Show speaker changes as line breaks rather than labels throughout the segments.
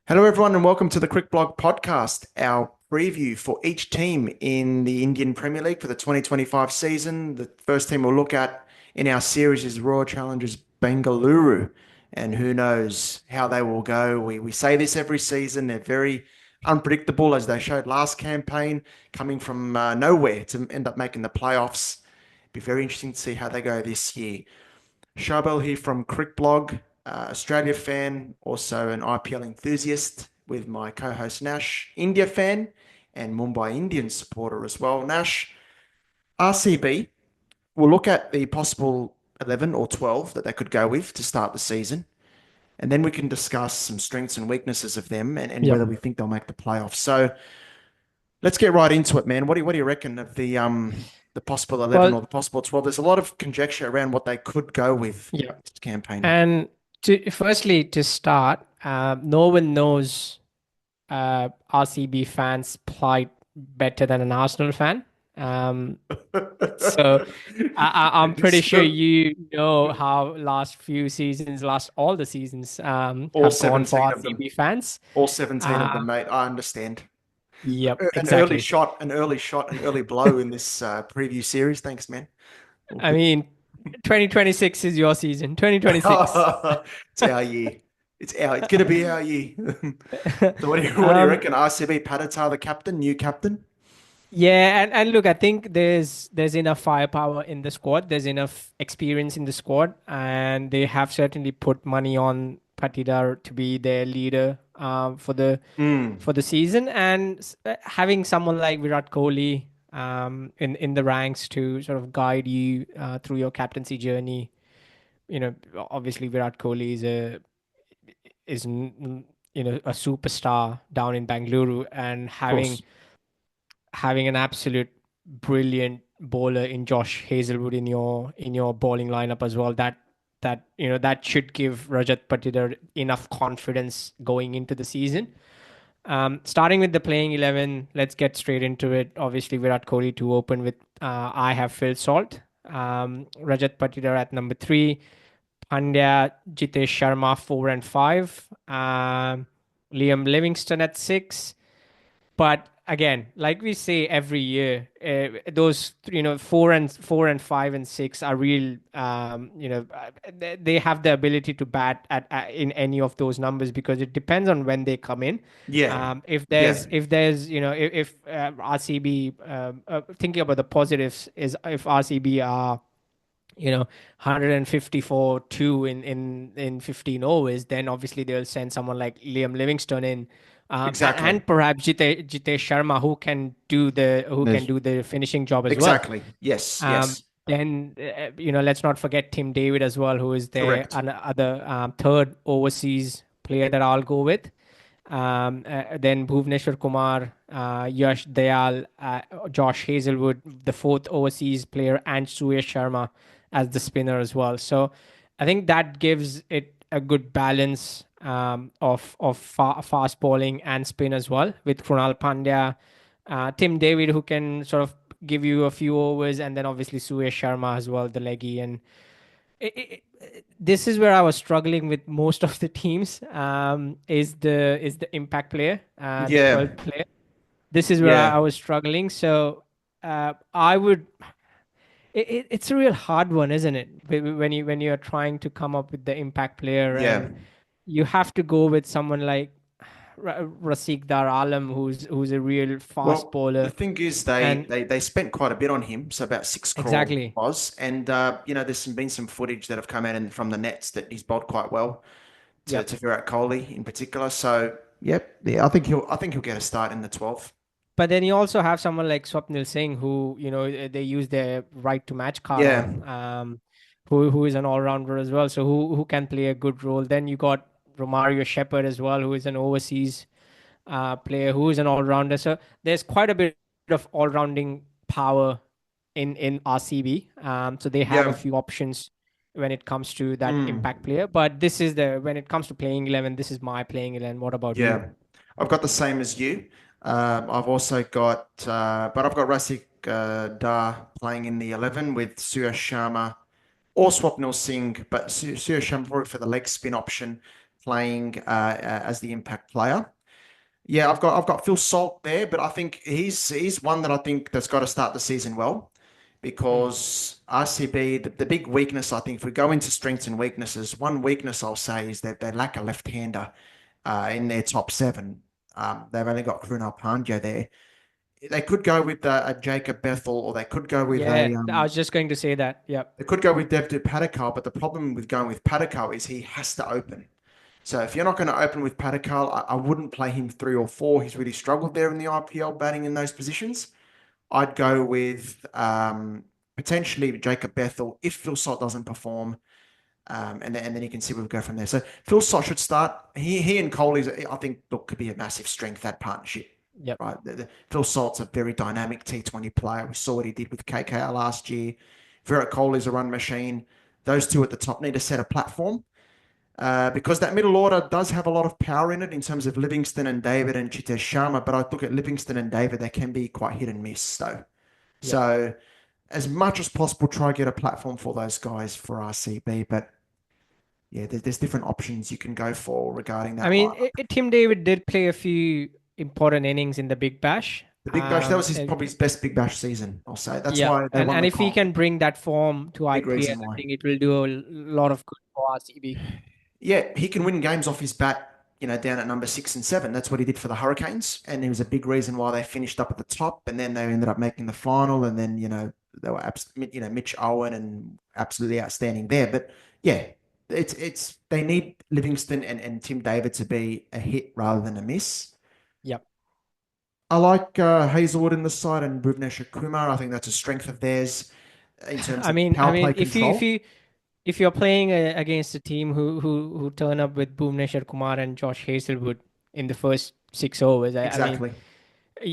Hello, everyone, and welcome to the Crick Blog podcast, our preview for each team in the Indian Premier League for the 2025 season. The first team we'll look at in our series is Royal Challengers Bengaluru, and who knows how they will go. We say this every season. They're very unpredictable, as they showed last campaign, coming from nowhere to end up making the playoffs. Be very interesting to see how they go this year. Charbel here from Crick Blog, Australia fan, also an IPL enthusiast with my co-host Nash, India fan, and Mumbai Indians supporter as well. Nash, RCB, we'll look at the possible 11 or 12 that they could go with to start the season. And then we can discuss some strengths and weaknesses of them and
Yep.
whether we think they'll make the playoffs. So let's get right into it, man. What do you reckon of the possible 11
Well,
or the possible 12? There's a lot of conjecture around what they could go with
yeah.
this campaign.
And to start, no one knows RCB fans' plight better than an Arsenal fan. So I'm
That is
pretty sure
true.
you know how all the seasons
All
have gone for
17 of them.
RCB fans.
All 17 of them,
Uh,
mate. I understand.
yep,
An early
exactly.
shot, an early blow in this preview series. Thanks, man. All
I
good.
mean, 2026 is your season. 2026.
It's our year. It's gonna be our year. So what do you
Um,
reckon? RCB Paditar, the captain, new captain?
Yeah, and look, I think there's enough firepower in the squad. There's enough experience in the squad, and they have certainly put money on Patidar to be their leader
Mm,
for the season. And having someone like Virat Kohli in the ranks to sort of guide you through your captaincy journey. You know, obviously Virat Kohli is a superstar down in Bangalore, and
of course.
having an absolute brilliant bowler in Josh Hazelwood in your bowling lineup as well. That should give Rajat Patidar enough confidence going into the season. Starting with the playing 11, let's get straight into it. Obviously, Virat Kohli to open with. I have Phil Salt, Rajat Patidar at number 3, Pandya, Jitesh Sharma 4 and 5, Liam Livingston at 6. But again, like we say every year, those 4 and 5 and 6 are real. They have the ability to bat at in any of those numbers because it depends on when they come in.
Yeah. Yeah.
If RCB, thinking about the positives, is if RCB are 154 2 in 15 overs, then obviously they'll send someone like Liam Livingston in,
Exactly.
and perhaps Jitesh Sharma, who can
There's-
do the finishing job as well.
Exactly. Yes.
Um,
Yes.
then let's not forget Tim David as well, who is their
Correct.
other third overseas player that I'll go with. Then Bhuvneshwar Kumar, Yash Dayal, Josh Hazelwood, the fourth overseas player, and Suyash Sharma as the spinner as well. So I think that gives it a good balance of fast bowling and spin as well, with Krunal Pandya, Tim David, who can sort of give you a few overs, and then obviously Suyash Sharma as well, the leggy. And this is where I was struggling with most of the teams. Is the impact player, the
Yeah.
12th player. This is where I
Yeah.
was struggling. So I would. It's a real hard one, isn't it? When you are trying to come up with the impact player,
Yeah.
and you have to go with someone like Rasikdar Dar Alam, who's a real fast
Well, the
bowler,
thing is, they,
and
they they spent quite a bit on him, so about 6 crore
exactly.
was, and been some footage that have come out from the nets that he's bowled quite well
Yep.
to Virat Kohli in particular. So, yep, yeah, I think he'll get a start in the 12th.
But then you also have someone like Swapnil Singh, who they use their right to match card
Yeah,
on, who is an all rounder as well, so who can play a good role. Then you got Romario Shepherd as well, who is an overseas player, who is an all rounder. So there's quite a bit of all rounding power in RCB. So they have a
yeah,
few options when it comes to that impact
mm,
player. But this is the when it comes to playing 11, this is my playing 11. What about you?
yeah. I've got the same as you. I've also got, but I've got Rasik Dar playing in the 11 with Suyash Sharma or Swapnil Singh, but Shamroy for the leg spin option, playing as the impact player. Yeah, I've got Phil Salt there, but I think he's one that I think that's got to start the season well, because RCB, the big weakness, I think, if we go into strengths and weaknesses, one weakness I'll say is that they lack a left-hander in their top seven. They've only got Krunal Pandya there. They could go with a Jacob Bethel, or they could go with
I was just going to say that. Yep.
they could go with Devdutt Padikkal, but the problem with going with Padikkal is he has to open. So if you're not going to open with Padikkal, I wouldn't play him 3 or 4. He's really struggled there in the IPL batting in those positions. I'd go with potentially Jacob Bethel if Phil Salt doesn't perform, and then you can see where we go from there. So Phil Salt should start. He and Cole's, I think, look, could be a massive strength, that partnership.
Yep.
Right. Phil Salt's a very dynamic T20 player. We saw what he did with KKR last year. Virat Kohli's a run machine. Those two at the top need to set a platform. Because that middle order does have a lot of power in it in terms of Livingston and David and Chitesh Sharma. But I look at Livingston and David, they can be quite hit and miss, though. Yep. So as much as possible, try to get a platform for those guys for RCB. But yeah, there's different options you can go for regarding that.
I mean, Tim David did play a few important innings in the Big Bash.
The Big Bash, that was probably his best Big Bash season, I'll say. That's why they won
and
the
if he can bring that form to IPL, I think it will do a lot of good for RCB.
Yeah, he can win games off his bat, down at number 6 and 7. That's what he did for the Hurricanes, and it was a big reason why they finished up at the top, and then they ended up making the final, and then, they were Mitch Owen and absolutely outstanding there. But yeah, it's they need Livingston and Tim David to be a hit rather than a miss.
Yep.
I like Hazelwood in the side and Bhuvneshwar Kumar. I think that's a strength of theirs in terms of power play control.
If you're playing against a team who turn up with Bhuvneshwar Kumar and Josh Hazelwood in the first 6 overs,
Exactly.
I mean,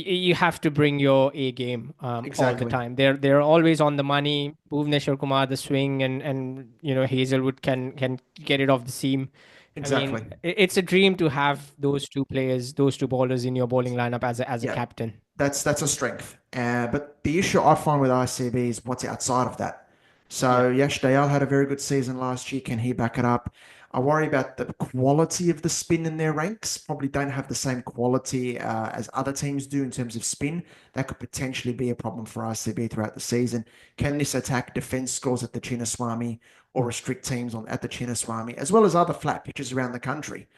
you have to bring your A game all the time. They're always on the money. Bhuvneshwar Kumar, the swing, and Hazelwood can get it off the seam.
Exactly.
I mean, it's a dream to have those two players, those two bowlers in your bowling lineup as a captain.
That's a strength. But the issue I find with RCB is what's outside of that. So Yash Dayal had a very good season last year. Can he back it up? I worry about the quality of the spin in their ranks. Probably don't have the same quality as other teams do in terms of spin. That could potentially be a problem for RCB throughout the season. Can this attack defense scores at the Chinnaswamy or restrict teams at the Chinnaswamy, as well as other flat pitches around the country?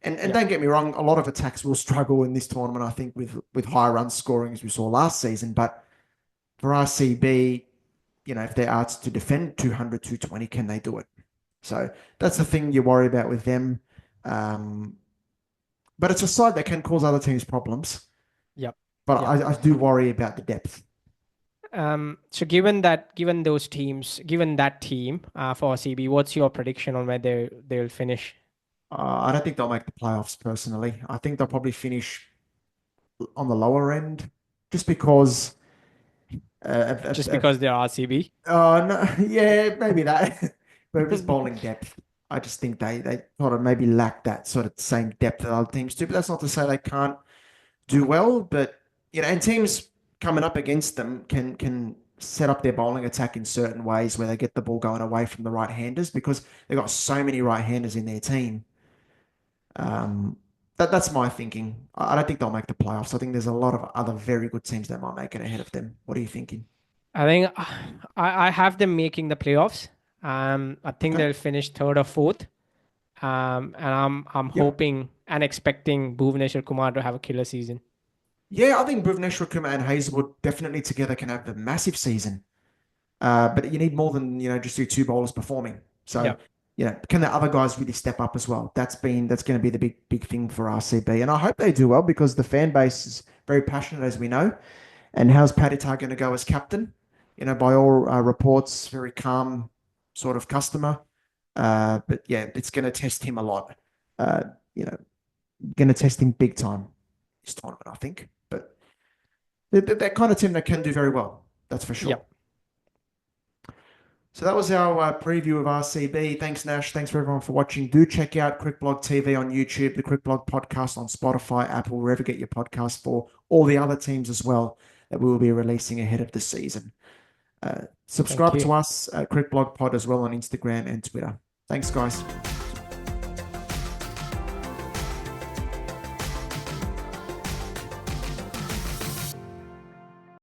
And don't get me wrong, a lot of attacks will struggle in this tournament, I think, with high run scoring as we saw last season. But for RCB, if they're asked to defend 200, 220, can they do it? So that's the thing you worry about with them. But it's a side that can cause other teams problems.
Yep.
But I do worry about the depth.
So given that team for RCB, what's your prediction on where they'll finish?
I don't think they'll make the playoffs personally. I think they'll probably finish on the lower end, just because.
Because they're RCB.
No, yeah, maybe that. But it's bowling depth. I just think they sort of maybe lack that sort of same depth that other teams do. But that's not to say they can't do well. But and teams coming up against them can set up their bowling attack in certain ways where they get the ball going away from the right-handers, because they've got so many right-handers in their team. That's my thinking. I don't think they'll make the playoffs. I think there's a lot of other very good teams that might make it ahead of them. What are you thinking?
I think I have them making the playoffs. I think they'll finish 3rd or 4th. And I'm hoping and expecting Bhuvneshwar Kumar to have a killer season.
Yeah, I think Bhuvneshwar Kumar and Hazelwood definitely together can have a massive season. But you need more than just your 2 bowlers performing. So can the other guys really step up as well? That's going to be the big thing for RCB, and I hope they do well, because the fan base is very passionate, as we know. And how's Paditar going to go as captain? By all reports, very calm sort of customer. But yeah, it's going to test him a lot. Going to test him big time this tournament, I think. But they're that kind of team that can do very well. That's for sure.
Yep.
So that was our preview of RCB. Thanks, Nash. Thanks for everyone for watching. Do check out Crickblog TV on YouTube, the Crickblog podcast on Spotify, Apple, wherever you get your podcast, for all the other teams as well that we will be releasing ahead of the season. Subscribe to us at Crickblog Pod as well on Instagram and Twitter. Thanks, guys.